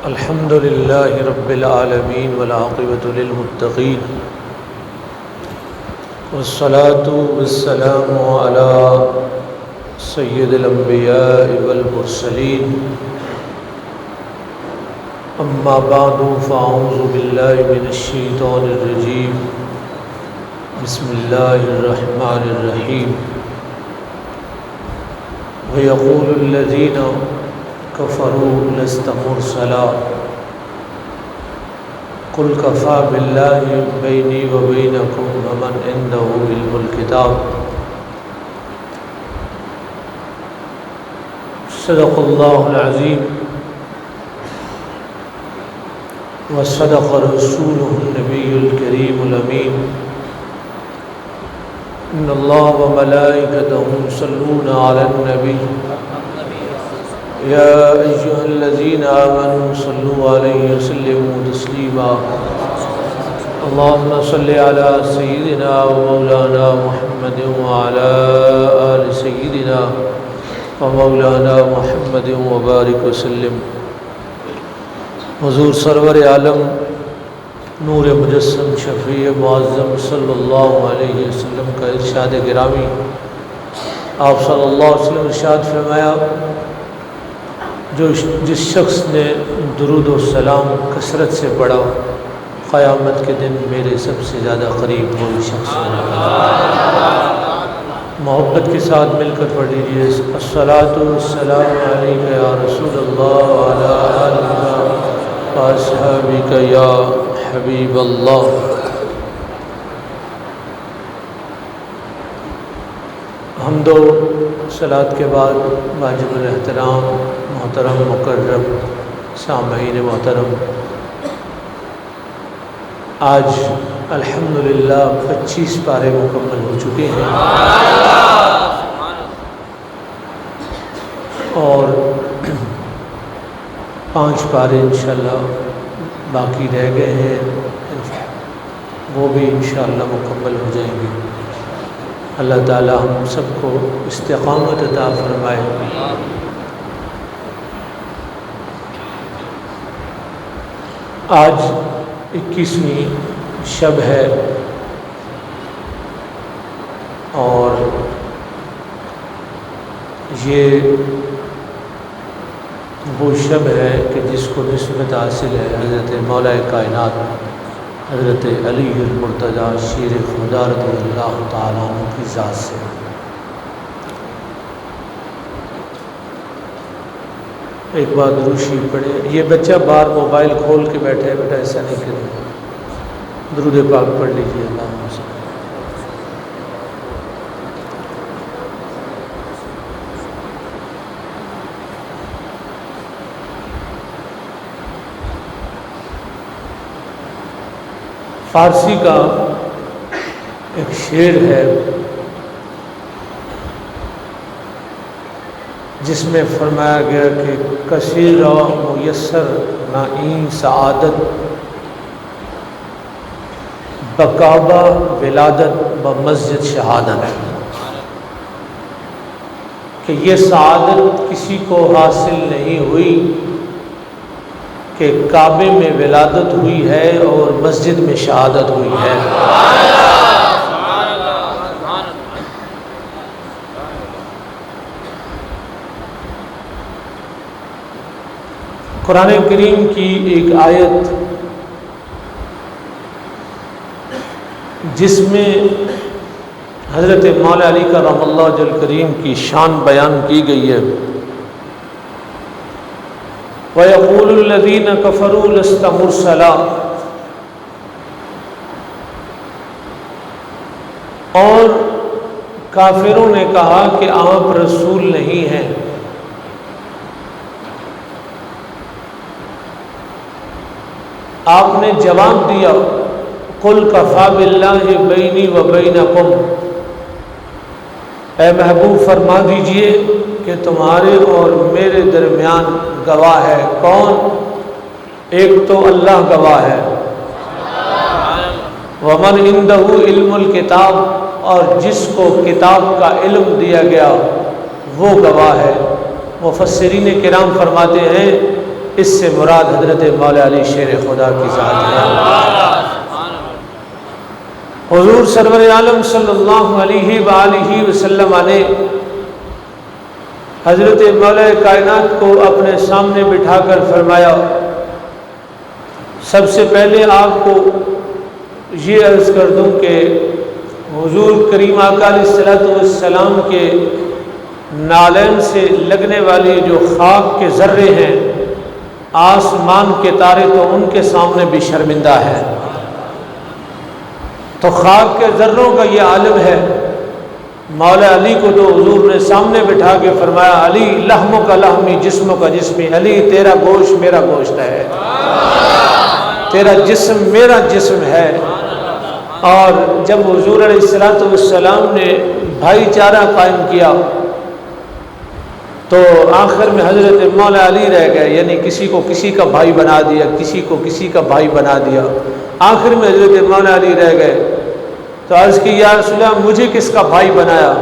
الحمد لله رب العالمين والعاقبة للمتقين والصلاة والسلام على سيد الأنبياء والمرسلين أما بعد فأعوذ بالله من الشيطان الرجيم بسم الله الرحمن الرحيم ويقول الذين كفروا لست مرسلا قل كفى بالله بيني وبينكم ومن عنده علم الكتاب صدق الله العظيم وصدق رسوله النبي الكريم الأمين إن الله وملائكته يصلون على النبي يا أيها الذين آمنوا صلوا عليه وسلموا تسليما اللهم صل على سيدنا ومولانا محمد وعلى آل سيدنا ومولانا محمد وبارك وسلم۔ حضور سرور عالم نور مجسم شفیع معظم صلی اللہ علیہ وسلم کا ارشاد گرامی، آپ صلی اللہ علیہ وسلم ارشاد فرمایا، جس شخص نے درود و سلام کثرت سے پڑھا قیامت کے دن میرے سب سے زیادہ قریب وہی شخص ہوگا۔ محبت کے ساتھ مل کر پڑھ لیجیے، الصلاۃ والسلام علیک یا رسول اللہ وعلی آلک واصحابک یا حبیب اللہ۔ حمد و صلاۃ کے بعد واجب الاحترام محترم مکرم سامعین محترم، آج الحمدللہ 25 پارے مکمل ہو چکے ہیں اور 5 پارے انشاءاللہ باقی رہ گئے ہیں، وہ بھی انشاءاللہ مکمل ہو جائیں گے۔ اللہ تعالی ہم سب کو استقامت عطا فرمائے۔ آج 21ویں شب ہے اور یہ وہ شب ہے کہ جس کو نسبت حاصل ہے حضرت مولا کائنات حضرت علی المرتضیٰ شیر خدا رضی اللہ تعالیٰ عنہ کی ذات سے۔ ایک بار درود شریف پڑھے۔ یہ بچہ بار موبائل کھول کے بیٹھا ہے، بیٹا ایسا نہیں کرے، درود پاک پڑھ لیجیے۔ اللہم صل۔ فارسی کا ایک شعر ہے جس میں فرمایا گیا کہ کثیر میسر نہ این سعادت بکعبہ ولادت بمسجد شہادت، کہ یہ سعادت کسی کو حاصل نہیں ہوئی کہ کعبے میں ولادت ہوئی ہے اور مسجد میں شہادت ہوئی ہے۔ قرآن کریم کی ایک آیت جس میں حضرت مولا علی کرم اللہ جل کریم کی شان بیان کی گئی ہے، وَيَقُولُ الَّذِينَ كَفَرُوا لَسْتَ مُرْسَلًا، اور کافروں نے کہا کہ آپ رسول نہیں ہیں۔ آپ نے جواب دیا، قُلْ كَفَى بِاللَّهِ بَيْنِي وَبَيْنَكُمْ، اے محبوب فرما دیجئے کہ تمہارے اور میرے درمیان گواہ ہے۔ کون؟ ایک تو اللہ گواہ ہے، وَمَنْ عِنْدَهُ عِلْمُ الْكِتَابِ، اور جس کو کتاب کا علم دیا گیا وہ گواہ ہے۔ مفسرین کرام فرماتے ہیں اس سے مراد حضرت مولا علی شیر خدا کی ذات ہے۔ حضور سرور عالم صلی اللہ علیہ وآلہ وسلم نے حضرت مولا کائنات کو اپنے سامنے بٹھا کر فرمایا، سب سے پہلے آپ کو یہ عرض کر دوں کہ حضور کریم آقا علیہ السلام کے نالین سے لگنے والی جو خاک کے ذرے ہیں، آسمان کے تارے تو ان کے سامنے بھی شرمندہ ہے، تو خاک کے ذروں کا یہ عالم ہے۔ مولا علی کو تو حضور نے سامنے بٹھا کے فرمایا، علی لحموں کا لحمی جسموں کا جسمی، علی تیرا گوشت میرا گوشت ہے، تیرا جسم میرا جسم ہے۔ اور جب حضور علیہ السلام نے بھائی چارہ قائم کیا تو آخر میں حضرت مولا علی رہ گئے، یعنی کسی کو کسی کا بھائی بنا دیا، کسی کو کسی کا بھائی بنا دیا، آخر میں حضرت مولا علی رہ گئے۔ تو عرض کی یا رسول اللہ مجھے کس کا بھائی بنایا؟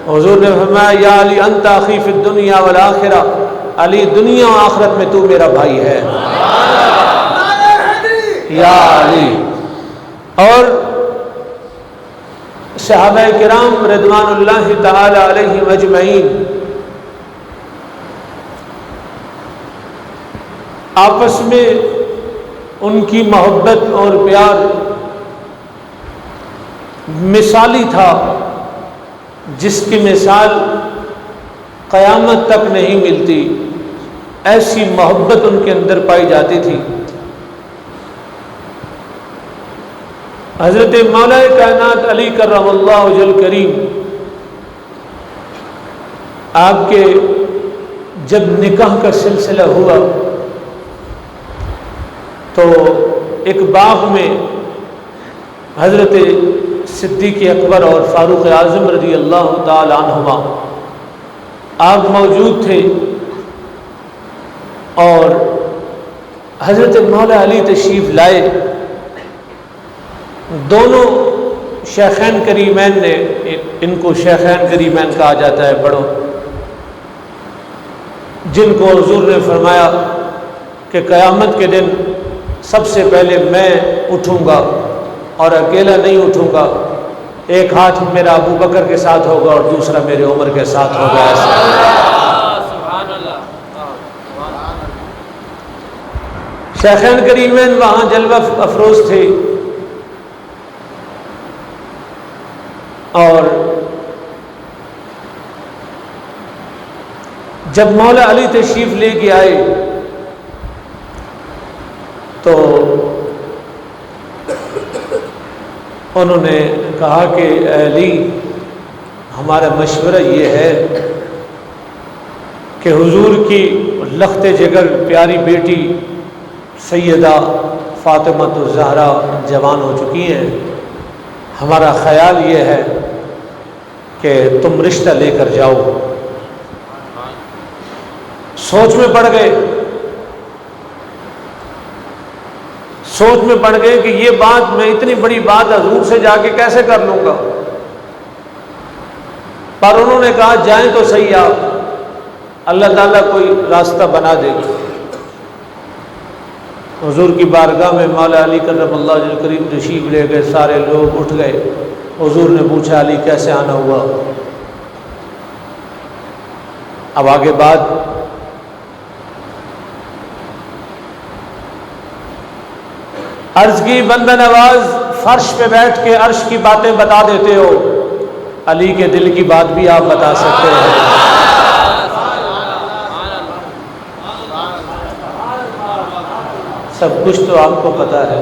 حضور نے فرمایا یا علی انت اخی فی الدنیا والآخرہ، علی دنیا و آخرت میں تو میرا بھائی ہے یا علی۔ اور صحابہ کرام رضوان اللہ تعالی علیہم اجمعین آپس میں ان کی محبت اور پیار مثالی تھا، جس کی مثال قیامت تک نہیں ملتی، ایسی محبت ان کے اندر پائی جاتی تھی۔ حضرت مولا کائنات علی کرم اللہ وجہ کریم آپ کے جب نکاح کا سلسلہ ہوا تو ایک باغ میں حضرت صدیق اکبر اور فاروق اعظم رضی اللہ تعالی عنہما آپ موجود تھے، اور حضرت مولا علی تشریف لائے۔ دونوں شیخین کریمین نے، ان کو شیخین کریمین کہا جاتا ہے بڑوں، جن کو حضور نے فرمایا کہ قیامت کے دن سب سے پہلے میں اٹھوں گا اور اکیلا نہیں اٹھوں گا، ایک ہاتھ میرا ابو بکر کے ساتھ ہوگا اور دوسرا میرے عمر کے ساتھ ہوگا۔ شیخین کریمین وہاں جلوہ افروز تھے، اور جب مولا علی تشریف لے کے آئے تو انہوں نے کہا کہ علی ہمارا مشورہ یہ ہے کہ حضور کی لخت جگر پیاری بیٹی سیدہ فاطمہ الزہرا جوان ہو چکی ہیں، ہمارا خیال یہ ہے کہ تم رشتہ لے کر جاؤ۔ سوچ میں پڑ گئے کہ یہ بات میں اتنی بڑی بات حضور سے جا کے کیسے کر لوں گا، پر انہوں نے کہا جائیں تو صحیح، آپ اللہ تعالیٰ کوئی راستہ بنا دے گا۔ حضور کی بارگاہ میں مولا علی کرم اللہ وجہ الکریم تشریف لے گئے، سارے لوگ اٹھ گئے۔ حضور نے پوچھا علی کیسے آنا ہوا؟ اب آگے بات عرض کی بندہ نواز فرش پہ بیٹھ کے عرش کی باتیں بتا دیتے ہو، علی کے دل کی بات بھی آپ بتا سکتے ہیں۔ سب کچھ تو آپ کو پتا ہے۔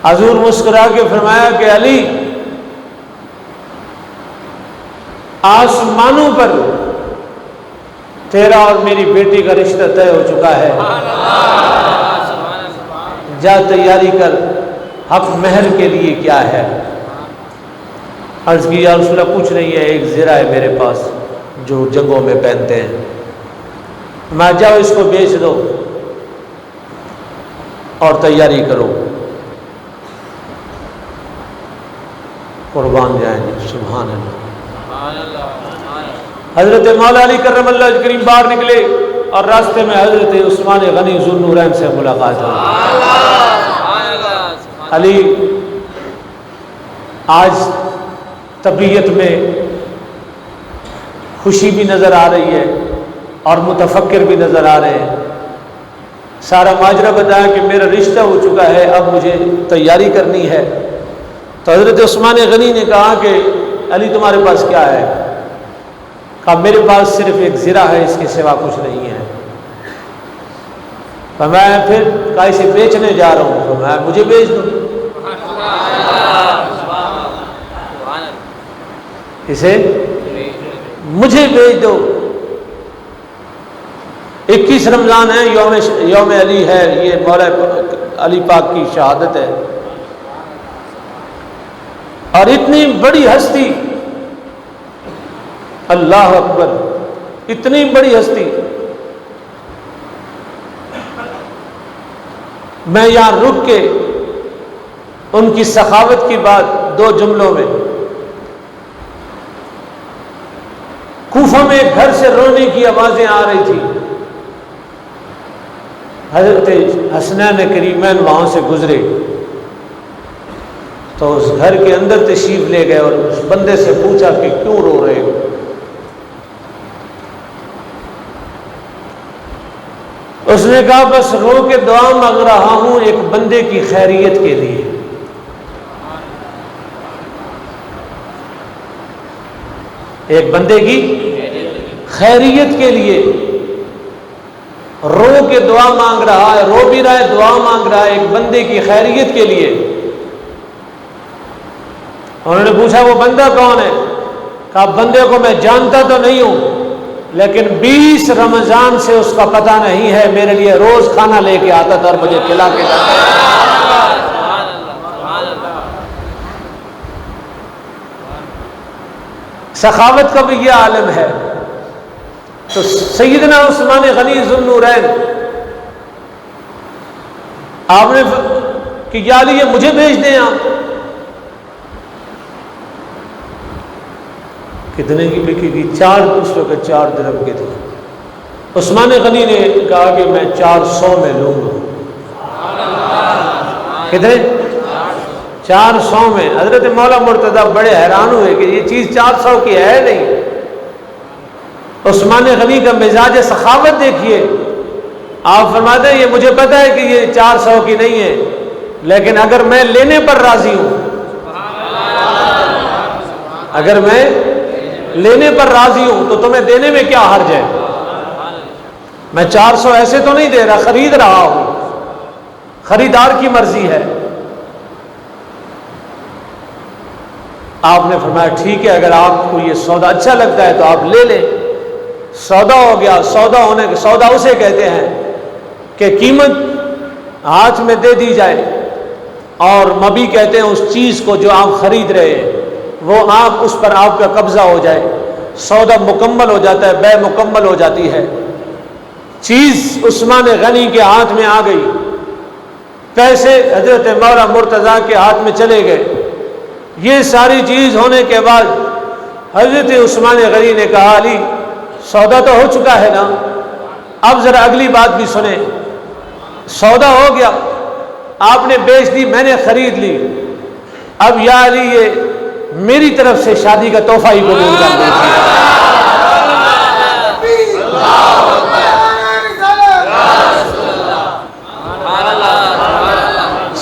حضور مسکرا کے فرمایا کہ علی آسمانوں پر تیرا اور میری بیٹی کا رشتہ طے ہو چکا ہے، جا تیاری کر، حق مہر کے لیے کیا ہے؟ عرض کی یا رسول اللہ کچھ نہیں ہے، ایک زرہ ہے میرے پاس جو جنگوں میں پہنتے ہیں، میں جاؤ اس کو بیچ دو اور تیاری کرو۔ قربان جائیں گے، سبحان اللہ۔ حضرت مولا علی کرم اللہ کریم باہر نکلے، اور راستے میں حضرت عثمان غنی ذو النورین سے ملاقات ہوئی۔ علی آج طبیعت میں خوشی بھی نظر آ رہی ہے اور متفکر بھی نظر آ رہے ہیں۔ سارا ماجرا بتایا کہ میرا رشتہ ہو چکا ہے، اب مجھے تیاری کرنی ہے۔ تو حضرت عثمان غنی نے کہا کہ علی تمہارے پاس کیا ہے؟ کہا میرے پاس صرف ایک زرہ ہے، اس کے سوا کچھ نہیں ہے۔ میں پھر کہا اسے بیچنے جا رہا ہوں، تو میں مجھے بیچ دو، اسے مجھے بیچ دو۔ 21 رمضان ہے، یوم علی ہے، یہ مولا علی پاک کی شہادت ہے۔ اور اتنی بڑی ہستی، اللہ اکبر، اتنی بڑی ہستی، میں یہاں رک کے ان کی سخاوت کی بات 2 جملوں میں، کوفہ میں گھر سے رونے کی آوازیں آ رہی تھی، حضرت حسنین کریمین وہاں سے گزرے تو اس گھر کے اندر تشریف لے گئے اور اس بندے سے پوچھا کہ کیوں رو رہے ہو؟ اس نے کہا بس رو کے دعا مانگ رہا ہوں ایک بندے کی خیریت کے لیے۔ ایک بندے کی خیریت کے لیے رو کے دعا مانگ رہا ہے، رو بھی رہا ہے، دعا مانگ رہا ہے ایک بندے کی خیریت کے لیے۔ انہوں نے پوچھا وہ بندہ کون ہے؟ کہا بندے کو میں جانتا تو نہیں ہوں، لیکن 20 رمضان سے اس کا پتہ نہیں ہے، میرے لیے روز کھانا لے کے آتا تھا اور مجھے کھلا کے جاتا تھا۔ سخاوت کا بھی یہ عالم ہے۔ تو سیدنا عثمان غنی ذو النورین آپ نے کہ یا علی یہ مجھے بھیج دیں آپ۔ کتنے کی بکی گئی؟ 4 اس وقت 4 درہم کے تھے۔ عثمان غنی نے کہا کہ میں 400 میں لوں گا۔ کتنے؟ 400 میں۔ حضرت مولا مرتضیٰ بڑے حیران ہوئے کہ یہ چیز 400 کی ہے نہیں۔ عثمان غنی کا مزاج سخاوت دیکھیے، آپ فرماتے ہیں یہ مجھے پتہ ہے کہ یہ 400 کی نہیں ہے، لیکن اگر میں لینے پر راضی ہوں، اگر میں لینے پر راضی ہوں تو تمہیں دینے میں کیا حرج ہے؟ میں 400 ایسے تو نہیں دے رہا، خرید رہا ہوں، خریدار کی مرضی ہے۔ آپ نے فرمایا ٹھیک ہے، اگر آپ کو یہ سودا اچھا لگتا ہے تو آپ لے لیں۔ سودا ہو گیا۔ سودا ہونے کے سودا اسے کہتے ہیں کہ قیمت ہاتھ میں دے دی جائے، اور مبی کہتے ہیں اس چیز کو جو آپ خرید رہے ہیں وہ آپ اس پر آپ کا قبضہ ہو جائے، سودا مکمل ہو جاتا ہے، بے مکمل ہو جاتی ہے۔ چیز عثمان غنی کے ہاتھ میں آ گئی، پیسے حضرت مولا مرتضیٰ کے ہاتھ میں چلے گئے۔ یہ ساری چیز ہونے کے بعد حضرت عثمان غنی نے کہا علی سودا تو ہو چکا ہے نا، اب ذرا اگلی بات بھی سنیں۔ سودا ہو گیا، آپ نے بیچ دی، میں نے خرید لی، اب یا علی یہ میری طرف سے شادی کا تحفہ ہی قبول کر دیجیے۔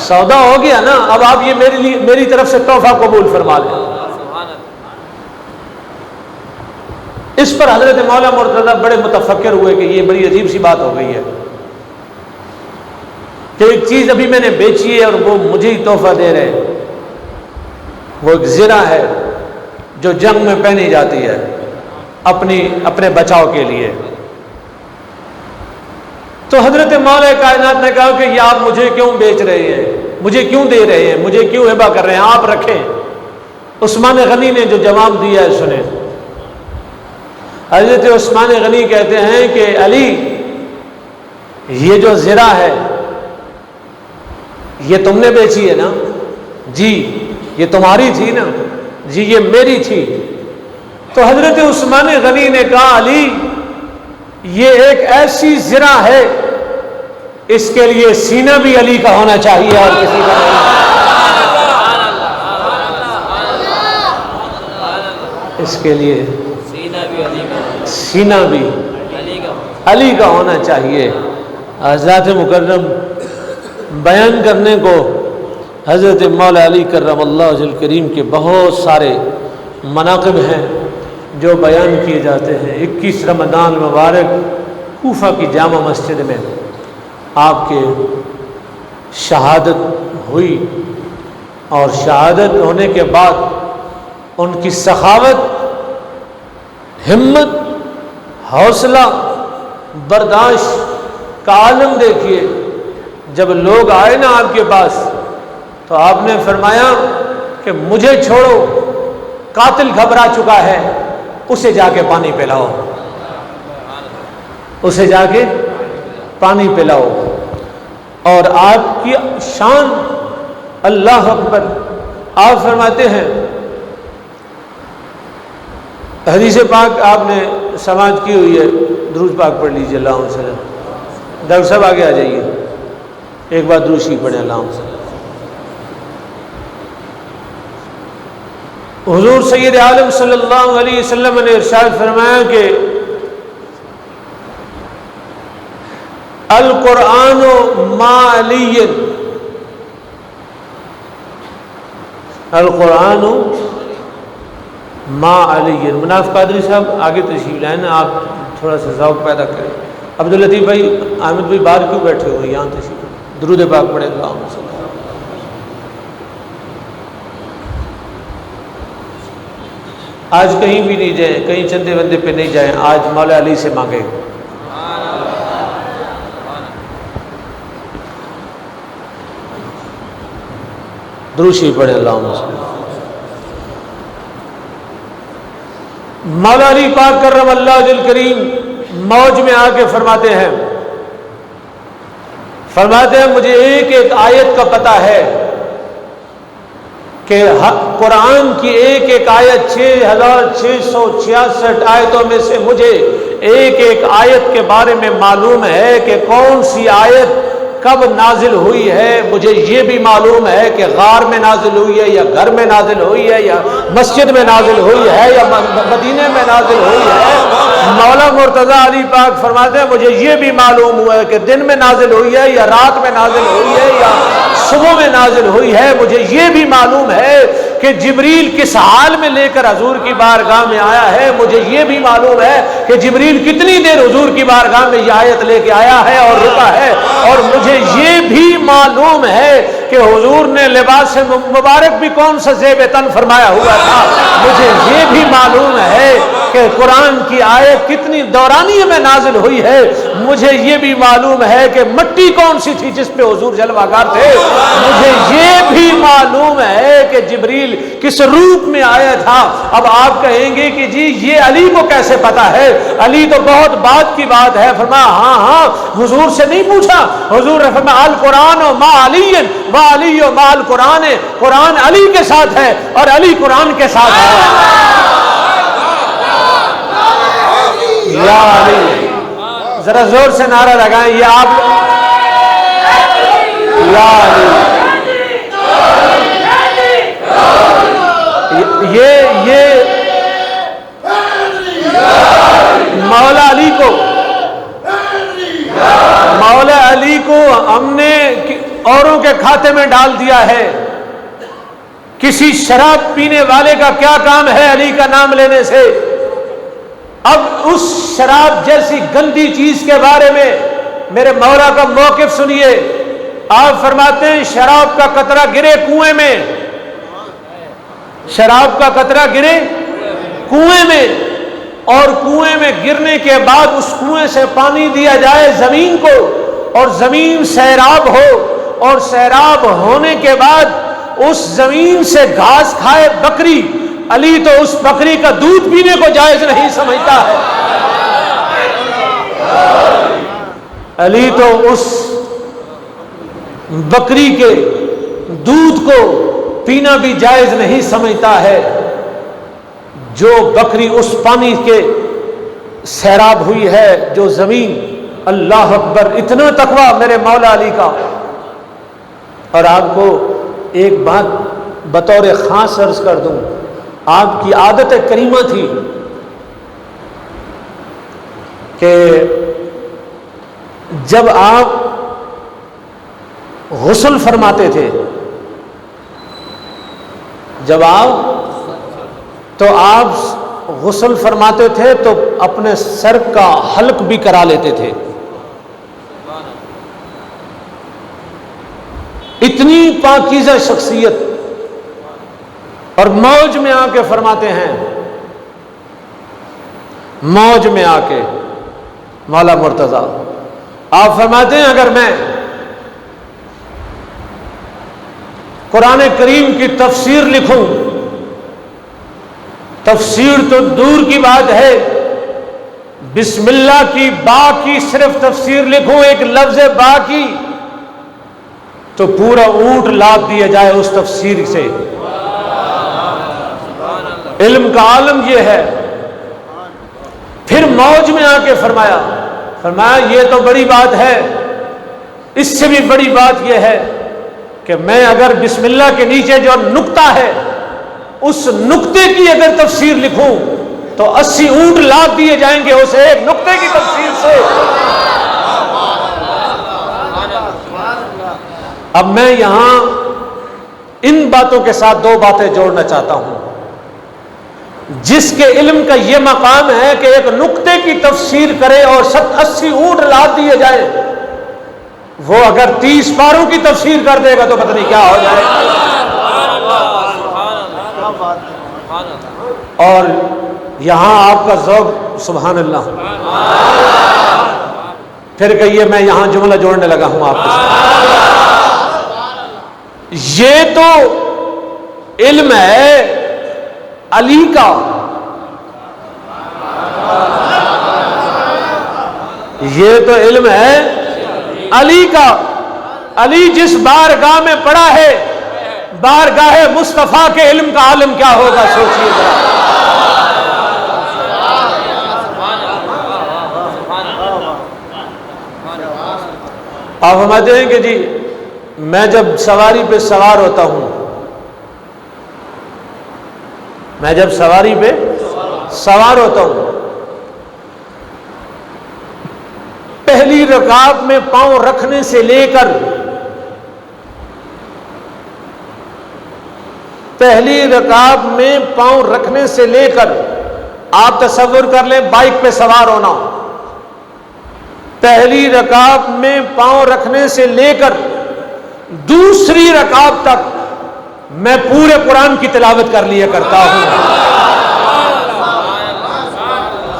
سودا ہو گیا نا، اب آپ یہ میری طرف سے تحفہ قبول فرما لیں۔ اس پر حضرت مولا مرتضیٰ بڑے متفکر ہوئے کہ یہ بڑی عجیب سی بات ہو گئی ہے کہ ایک چیز ابھی میں نے بیچی ہے اور وہ مجھے ہی تحفہ دے رہے ہیں۔ وہ ایک زرہ ہے جو جنگ میں پہنی جاتی ہے اپنے بچاؤ کے لیے۔ تو حضرت مولا کائنات نے کہا کہ یہ آپ مجھے کیوں بیچ رہے ہیں، مجھے کیوں دے رہے ہیں، مجھے کیوں ہبہ کر رہے ہیں، آپ رکھیں۔ عثمان غنی نے جو جواب دیا ہے سنیں۔ حضرت عثمان غنی کہتے ہیں کہ علی یہ جو زرہ ہے یہ تم نے بیچی ہے نا؟ جی۔ یہ تمہاری تھی نا؟ جی یہ میری تھی۔ تو حضرت عثمان غنی نے کہا علی یہ ایک ایسی زرہ ہے، اس کے لیے سینہ بھی علی کا ہونا چاہیے اور کسی کا نہیں۔ اس کے لیے سینہ بھی علی کا ہونا چاہیے۔ ذات مکرم بیان کرنے کو حضرت مولا علی کرم اللہ وجہ کریم کے بہت سارے مناقب ہیں جو بیان کیے جاتے ہیں۔ 21 رمضان مبارک کوفہ کی جامع مسجد میں آپ کے شہادت ہوئی، اور شہادت ہونے کے بعد ان کی سخاوت، ہمت، حوصلہ، برداشت کا عالم دیکھیے۔ جب لوگ آئے نا آپ کے پاس تو آپ نے فرمایا کہ مجھے چھوڑو، قاتل گھبرا چکا ہے، اسے جا کے پانی پلاؤ، اسے جا کے پانی پلاؤ۔ اور آپ کی شان، اللہ اکبر، آپ فرماتے ہیں، حدیث پاک آپ نے سماعت کی ہوئی ہے، درود پاک پڑھ لیجیے، اللہم صلی اللہ علیہ وسلم۔ ڈاکٹر صاحب آگے آ جائیے، ایک بار درود شریف پڑھیں، اللہم صلی اللہ علیہ وسلم۔ حضور سید عالم صلی اللہ علیہ وسلم نے ارشاد فرمایا کہ القرآن مع علی، القرآن مع علی۔ مناف قادری صاحب آگے تشریف لائیں، آپ تھوڑا سا ذوق پیدا کریں۔ عبداللطیف بھائی، احمد بھائی باہر کیوں بیٹھے ہوئے، یہاں تشریف، درود پاک پڑھیں، اللہم صلی اللہ۔ آج کہیں بھی نہیں جائیں، کہیں چندے بندے پہ نہیں جائیں، آج مولا علی سے مانگیں۔ درود شریف پڑھیں، اللہم صلی اللہ۔ مولا علی پاک کرم اللہ وجہ کریم موج میں آ کے فرماتے ہیں مجھے ایک ایک آیت کا پتہ ہے کہ قرآن کی ایک ایک آیت 6666 آیتوں میں سے مجھے ایک ایک آیت کے بارے میں معلوم ہے کہ کون سی آیت کب نازل ہوئی ہے۔ مجھے یہ بھی معلوم ہے کہ غار میں نازل ہوئی ہے یا گھر میں نازل ہوئی ہے یا مسجد میں نازل ہوئی ہے یا مدینے میں نازل ہوئی ہے۔ مولا مرتضیٰ علی پاک فرماتے ہیں مجھے یہ بھی معلوم ہوا ہے کہ دن میں نازل ہوئی ہے یا رات میں نازل ہوئی ہے یا صبح میں نازل ہوئی ہے۔ مجھے یہ بھی معلوم ہے کہ جبریل کس حال میں لے کر حضور کی بارگاہ میں آیا ہے۔ مجھے یہ بھی معلوم ہے کہ جبریل کتنی دیر حضور کی بارگاہ میں یہ آیت لے کے آیا ہے اور رکا ہے۔ اور مجھے یہ بھی معلوم ہے کہ حضور نے لباس مبارک بھی کون سا زیب تن فرمایا ہوا تھا۔ مجھے یہ بھی معلوم ہے کہ قرآن کی آیت کتنی دورانیے میں نازل ہوئی ہے۔ مجھے یہ بھی معلوم ہے کہ مٹی کون سی تھی جس پہ حضور جلوہ گر تھے۔ مجھے یہ بھی معلوم ہے کہ جبریل کس روپ میں آیا تھا۔ اب آپ کہیں گے کہ جی یہ علی کو کیسے پتا ہے، علی تو بہت بات کی بات ہے۔ فرمایا ہاں حضور سے نہیں پوچھا، حضور نے فرمایا القرآن مع علی و علی مع القرآن، قرآن علی کے ساتھ ہے اور علی قرآن کے ساتھ ہے۔ یا علی، ذرا زور سے نعرہ لگائیں، یہ آپ یا علی، یہ مولا علی کو ہم نے اوروں کے کھاتے میں ڈال دیا ہے۔ کسی شراب پینے والے کا کیا کام ہے علی کا نام لینے سے؟ اب اس شراب جیسی گندی چیز کے بارے میں میرے مولا کا موقف سنیے۔ آپ فرماتے ہیں شراب کا قطرہ گرے کنویں میں، شراب کا قطرہ گرے کنویں میں، اور کنویں میں گرنے کے بعد اس کنویں سے پانی دیا جائے زمین کو، اور زمین سیراب ہو، اور سیراب ہونے کے بعد اس زمین سے گھاس کھائے بکری، علی تو اس بکری کا دودھ پینے کو جائز نہیں سمجھتا ہے۔ علی تو اس بکری کے دودھ کو پینا بھی جائز نہیں سمجھتا ہے جو بکری اس پانی کے سیراب ہوئی ہے جو زمین، اللہ اکبر، اتنا تقویٰ میرے مولا علی کا۔ اور آپ کو ایک بات بطور خاص عرض کر دوں، آپ کی عادت کریمہ تھی کہ جب آپ غسل فرماتے تھے، جب آپ غسل فرماتے تھے تو اپنے سر کا حلق بھی کرا لیتے تھے۔ اتنی پاکیزہ شخصیت، اور موج میں آ کے فرماتے ہیں، موج میں آ کے مولا مرتضیٰ آپ فرماتے ہیں اگر میں قرآن کریم کی تفسیر لکھوں، تفسیر تو دور کی بات ہے، بسم اللہ کی با کی صرف تفسیر لکھوں، ایک لفظ با کی، تو پورا اونٹ لاد دیا جائے اس تفسیر سے۔ علم کا عالم یہ ہے۔ پھر موج میں آ کے فرمایا یہ تو بڑی بات ہے، اس سے بھی بڑی بات یہ ہے کہ میں اگر بسم اللہ کے نیچے جو نقطہ ہے اس نقطے کی اگر تفسیر لکھوں تو 80 اونٹ لاد دیے جائیں گے اسے ایک نقطے کی تفسیر سے۔ اب میں یہاں ان باتوں کے ساتھ دو باتیں جوڑنا چاہتا ہوں۔ جس کے علم کا یہ مقام ہے کہ ایک نقطے کی تفسیر کرے اور 80 اونٹ لاد دیے جائے، وہ اگر 30 پاروں کی تفسیر کر دے گا تو پتہ نہیں کیا ہو جائے۔ اور یہاں آپ کا ذوق سبحان اللہ۔ پھر کہیے میں یہاں جملہ جوڑنے لگا ہوں آپ کے ساتھ۔ یہ تو علم ہے علی کا، یہ تو علم ہے علی کا۔ علی جس بارگاہ میں پڑا ہے، بارگاہ مصطفیٰ کے علم کا عالم کیا ہوگا سوچیے ذرا۔ آپ فرماتے ہیں کہ جی میں جب سواری پہ سوار ہوتا ہوں، میں جب سواری پہ سوار ہوتا ہوں، پہلی رکعت میں پاؤں رکھنے سے لے کر پہلی رکعت میں پاؤں رکھنے سے لے کر آپ تصور کر لیں بائک پہ سوار ہونا، پہلی رکعت میں پاؤں رکھنے سے لے کر دوسری رکعت تک میں پورے قرآن کی تلاوت کر لیا کرتا ہوں۔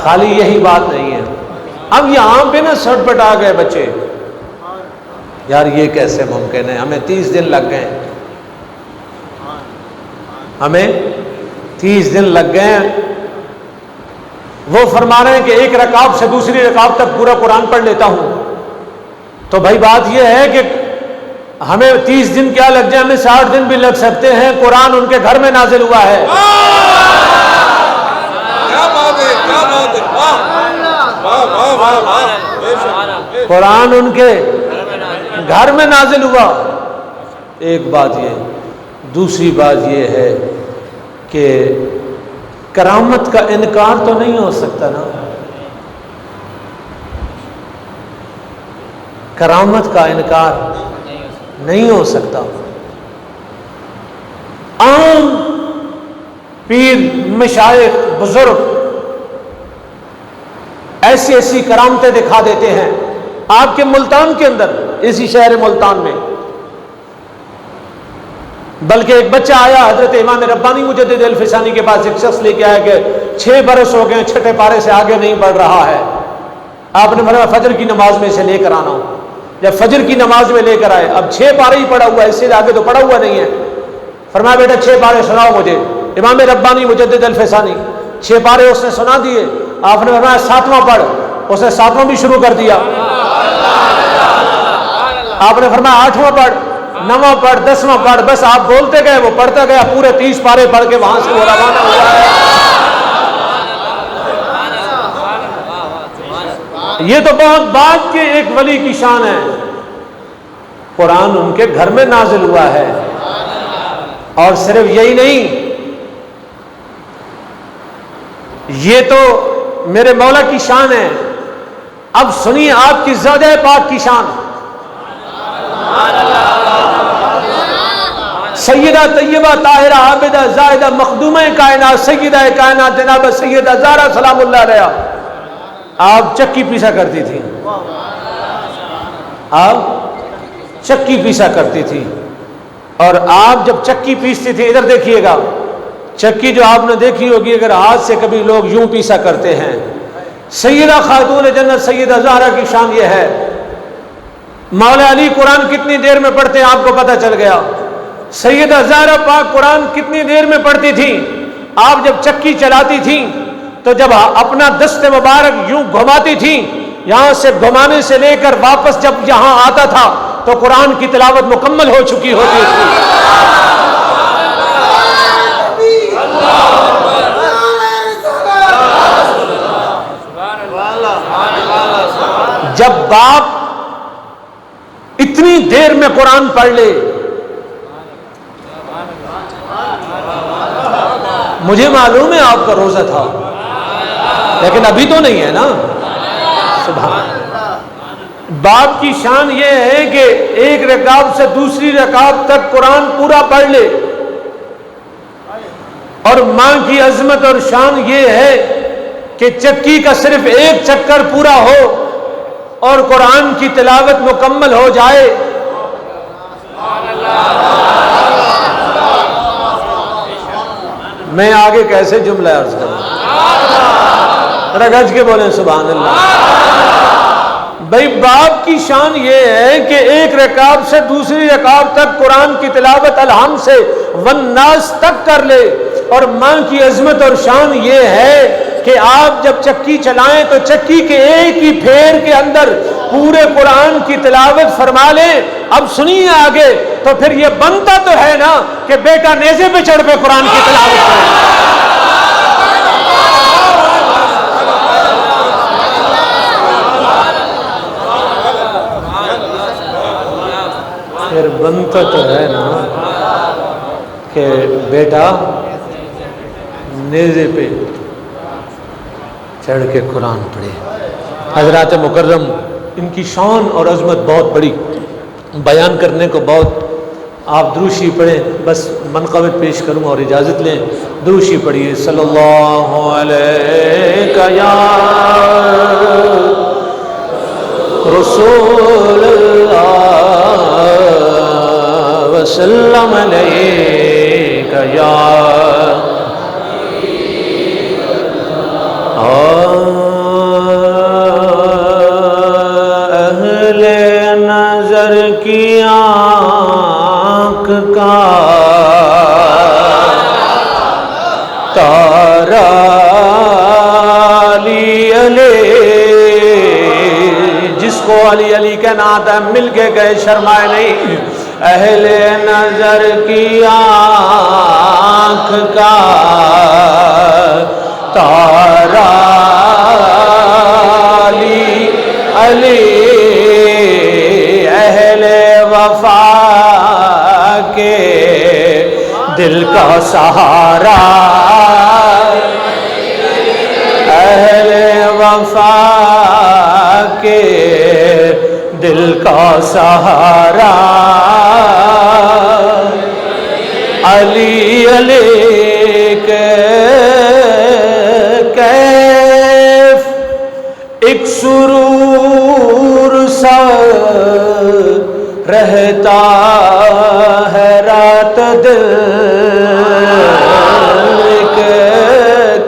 خالی یہی بات نہیں ہے۔ اب یہاں پہ نا سٹ پٹ آ گئے بچے، یار یہ کیسے ممکن ہے، ہمیں 30 دن لگ گئے، ہمیں 30 دن لگ گئے۔ وہ فرما رہے ہیں کہ ایک رکعت سے دوسری رکعت تک پورا قرآن پڑھ لیتا ہوں، تو بھائی بات یہ ہے کہ ہمیں 30 دن کیا لگ جائے، ہمیں 60 دن بھی لگ سکتے ہیں۔ قرآن ان کے گھر میں نازل ہوا ہے۔ قرآن ان کے گھر میں نازل ہوا۔ ایک بات یہ، دوسری بات یہ ہے کہ کرامت کا انکار تو نہیں ہو سکتا نا، کرامت کا انکار نہیں ہو سکتا۔ عام پیر مشائخ بزرگ ایسی ایسی کرامتیں دکھا دیتے ہیں۔ آپ کے ملتان کے اندر، اسی شہر ملتان میں، بلکہ ایک بچہ آیا حضرت امام ربانی مجدد الفسانی کے پاس، ایک شخص لے کے آیا کہ 6 برس ہو گئے چھٹے پارے سے آگے نہیں بڑھ رہا ہے۔ آپ نے فرمایا فجر کی نماز میں اسے لے کر آنا ہوں۔ جب فجر کی نماز میں لے کر آئے، اب 6 پارے ہی پڑا ہوا ہے، اس سے آگے تو پڑا ہوا نہیں ہے۔ فرمایا بیٹا 6 پارے سناؤ مجھے۔ امام ربانی مجدد الفسانی 6 پارے اس نے سنا دیے۔ آپ نے فرمایا 7واں پڑھ، اس نے 7واں بھی شروع کر دیا۔ آپ نے فرمایا 8واں پڑھ، 9واں پڑھ، 10واں پڑھ، بس آپ بولتے گئے، وہ پڑھتا گیا، پورے 30 پارے پڑھ کے وہاں سے وہ روانہ ہوا ہے۔ یہ تو بہت بعد کے ایک ولی کی شان ہے، قرآن ان کے گھر میں نازل ہوا ہے۔ اور صرف یہی نہیں، یہ تو میرے مولا کی شان ہے، اب سنیے آپ کی زوجہ پاک کی شان۔ سیدہ طیبہ طاہرہ عابدہ زاہدہ مخدومہ کائنات سیدہ کائنات جناب سیدہ زہرا سلام اللہ علیہا، آپ چکی پیسا کرتی تھی، آپ چکی پیسا کرتی تھی۔ اور آپ جب چکی پیستی تھی، ادھر دیکھیے گا، چکی جو آپ نے دیکھی ہوگی اگر ہاتھ سے کبھی لوگ یوں پیسا کرتے ہیں۔ سیدہ خاتون جنت سیدہ زہرا کی شان یہ ہے، مولا علی قرآن کتنی دیر میں پڑھتے ہیں آپ کو پتہ چل گیا، سیدہ زہرا پاک قرآن کتنی دیر میں پڑھتی تھی۔ آپ جب چکی چلاتی تھی تو جب اپنا دست مبارک یوں گھماتی تھی، یہاں سے گھمانے سے لے کر واپس جب یہاں آتا تھا تو قرآن کی تلاوت مکمل ہو چکی ہوتی تھی۔ جب باپ اتنی دیر میں قرآن پڑھ لے، مجھے معلوم ہے آپ کا روزہ تھا لیکن ابھی تو نہیں ہے نا، سبحان اللہ۔ باپ کی شان یہ ہے کہ ایک رکعت سے دوسری رکعت تک قرآن پورا پڑھ لے، اور ماں کی عظمت اور شان یہ ہے کہ چکی کا صرف ایک چکر پورا ہو اور قرآن کی تلاوت مکمل ہو جائے۔ میں آگے کیسے جملہ عرض کروں، ذرا گج کے بولیں سبحان اللہ۔ بھائی باپ کی شان یہ ہے کہ ایک رکعت سے دوسری رکعت تک قرآن کی تلاوت الحمد سے والناس تک کر لے، اور ماں کی عظمت اور شان یہ ہے کہ آپ جب چکی چلائیں تو چکی کے ایک ہی پھیر کے اندر پورے قرآن کی تلاوت فرما لیں۔ اب سنیے آگے، تو پھر یہ بنتا تو ہے نا کہ بیٹا نیزے پہ چڑھ پہ قرآن کی تلاوت کرے۔ پھر بنتا تو ہے نا کہ بیٹا نیزے پہ چڑھ کے قرآن پڑھے۔ حضرات مکرم، ان کی شان اور عظمت بہت بڑی، بیان کرنے کو بہت، آپ دروشی پڑھیں، بس منقبت پیش کروں اور اجازت لیں۔ دروشی پڑھیے، صلی اللہ علیہ یا رسول اللہ وسلم علیہ یا اہل نظر کی آنکھ کا تارا علی علی، جس کو علی علی کہنا آتا ہے مل کے گئے شرمائے نہیں۔ اہل نظر کی آنکھ کا تارا علی علی، اہل وفا کے دل کا سہارا، اہل وفا کے دل کا سہارا، علی علی کے کیف ایک سرور سا رہتا ہے رات دل کے،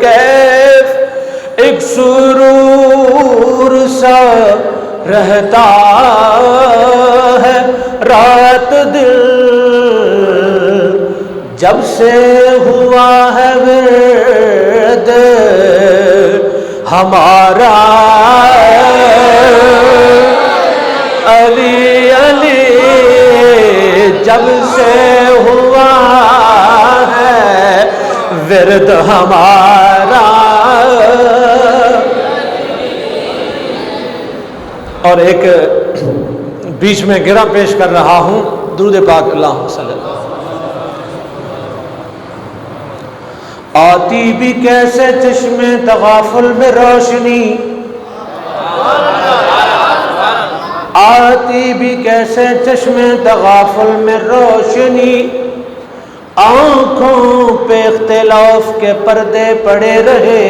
کیف ایک سرور سا رہتا ہے رات دل، جب سے ہوا ہے ورد ہمارا علی علی، جب سے ہوا ہے ورد ہمارا ایک بیچ میں گرہ پیش کر رہا ہوں، درود پاک اللہ صلی اللہ علیہ وسلم۔ آتی بھی کیسے چشم تغافل میں روشنی، آتی بھی کیسے چشم تغافل میں روشنی، آنکھوں پہ اختلاف کے پردے پڑے رہے،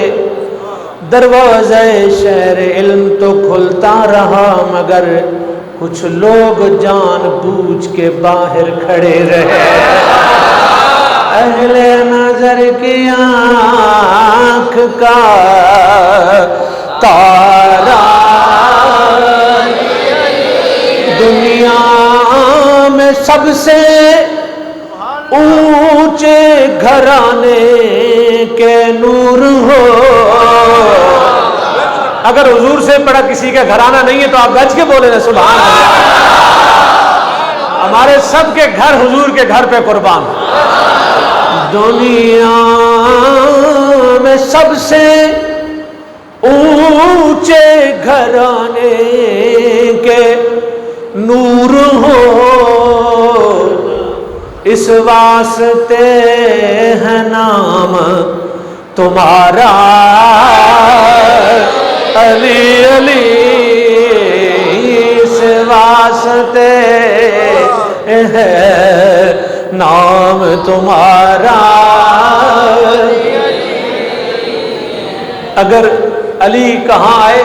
دروازہ شہر علم تو کھلتا رہا، مگر کچھ لوگ جان بوجھ کے باہر کھڑے رہے۔ اہل نظر کی آنکھ کا تارا دنیا میں سب سے اونچے گھرانے کے نور ہو۔ اگر حضور سے بڑا کسی کا گھرانہ نہیں ہے تو آپ گج کے بولے نا سبحان اللہ۔ ہمارے سب کے گھر حضور کے گھر پہ قربان۔ دنیا میں سب سے اونچے گھرانے کے نور ہو، اس واسطے ہے نام تمہارا علی علی، اس واسطے ہے نام تمہارا۔ اگر علی کہاں آئے؟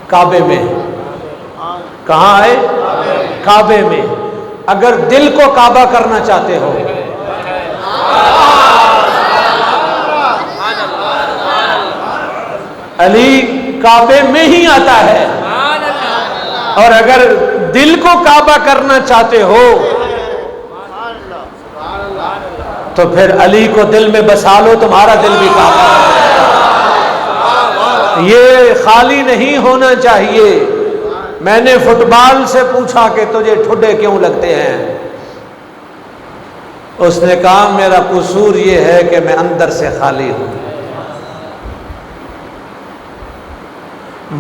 کعبے میں۔ کہاں آئے؟ کعبے میں۔ اگر دل کو کعبہ کرنا چاہتے ہو، علی کعبے میں ہی آتا ہے، اور اگر دل کو کعبہ کرنا چاہتے ہو تو پھر علی کو دل میں بسا لو، تمہارا دل بھی کعبہ ہے۔ یہ خالی نہیں ہونا چاہیے۔ میں نے فٹ بال سے پوچھا کہ تجھے ٹھڈے کیوں لگتے ہیں؟ اس نے کہا میرا قصور یہ ہے کہ میں اندر سے خالی ہوں۔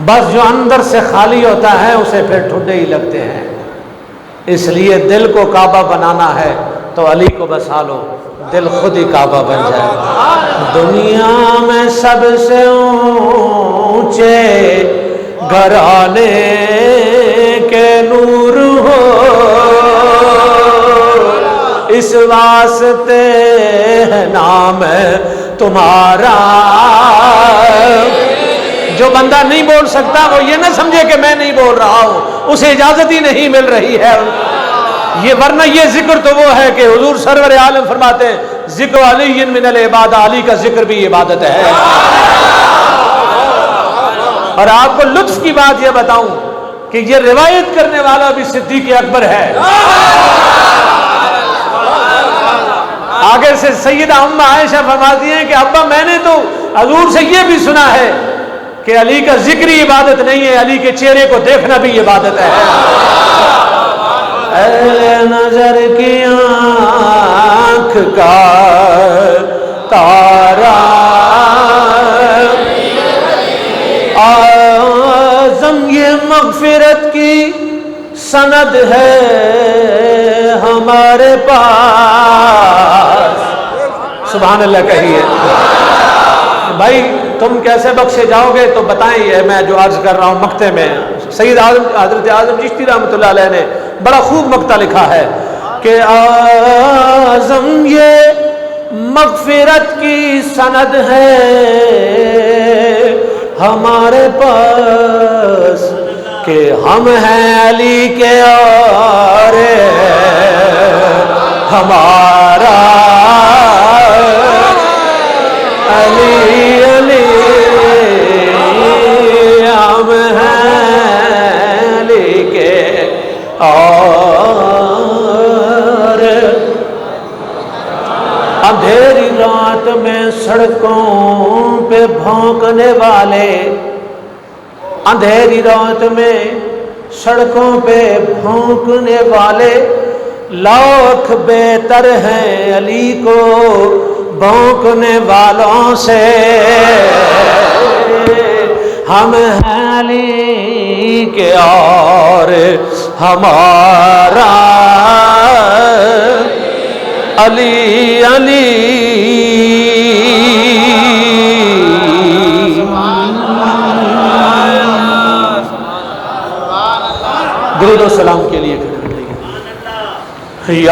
بس جو اندر سے خالی ہوتا ہے اسے پھر ٹھڈے ہی لگتے ہیں۔ اس لیے دل کو کعبہ بنانا ہے تو علی کو بسا لو، دل خود ہی کعبہ بن جائے۔ دنیا میں سب سے اونچے گھرانے کے نور ہو، اس واسطے ہے نام تمہارا۔ جو بندہ نہیں بول سکتا وہ یہ نہ سمجھے کہ میں نہیں بول رہا ہوں، اسے اجازت ہی نہیں مل رہی ہے یہ، ورنہ یہ ذکر تو وہ ہے کہ حضور سرور عالم فرماتے ہیں ذکر علی من العبادہ، علی کا ذکر بھی عبادت ہے۔ اور آپ کو لطف کی بات یہ بتاؤں کہ یہ روایت کرنے والا بھی صدیق اکبر ہے۔ آگے سے سیدہ ام عائشہ فرماتی ہیں کہ ابا میں نے تو حضور سے یہ بھی سنا ہے کہ علی کا ذکر ہی عبادت نہیں ہے، علی کے چہرے کو دیکھنا بھی عبادت ہے۔ اہل نظر کی آنکھ کا تارا اعظم یہ مغفرت کی سند ہے ہمارے پاس۔ سبحان اللہ کہیے۔ بھائی تم کیسے بخشے جاؤ گے تو بتائیں، یہ میں جو عرض کر رہا ہوں مقطع میں سید حضرت اعظم چشتی رحمۃ اللہ علیہ نے بڑا خوب مقطع لکھا ہے کہ اعظم یہ مغفرت کی سند ہے ہمارے پاس کہ ہم ہیں علی کے اور ہمارا علی علی، ہم ہیں علی کے اور اندھیری رات میں سڑکوں پہ بھونکنے والے، اندھیری رات میں سڑکوں پہ بھونکنے والے لاکھ بہتر ہیں علی کو بھونکنے والوں سے۔ ہم ہیں علی کہ اور ہمارا علی علی درود و سلام کے لیے کھڑے ہو جائیے.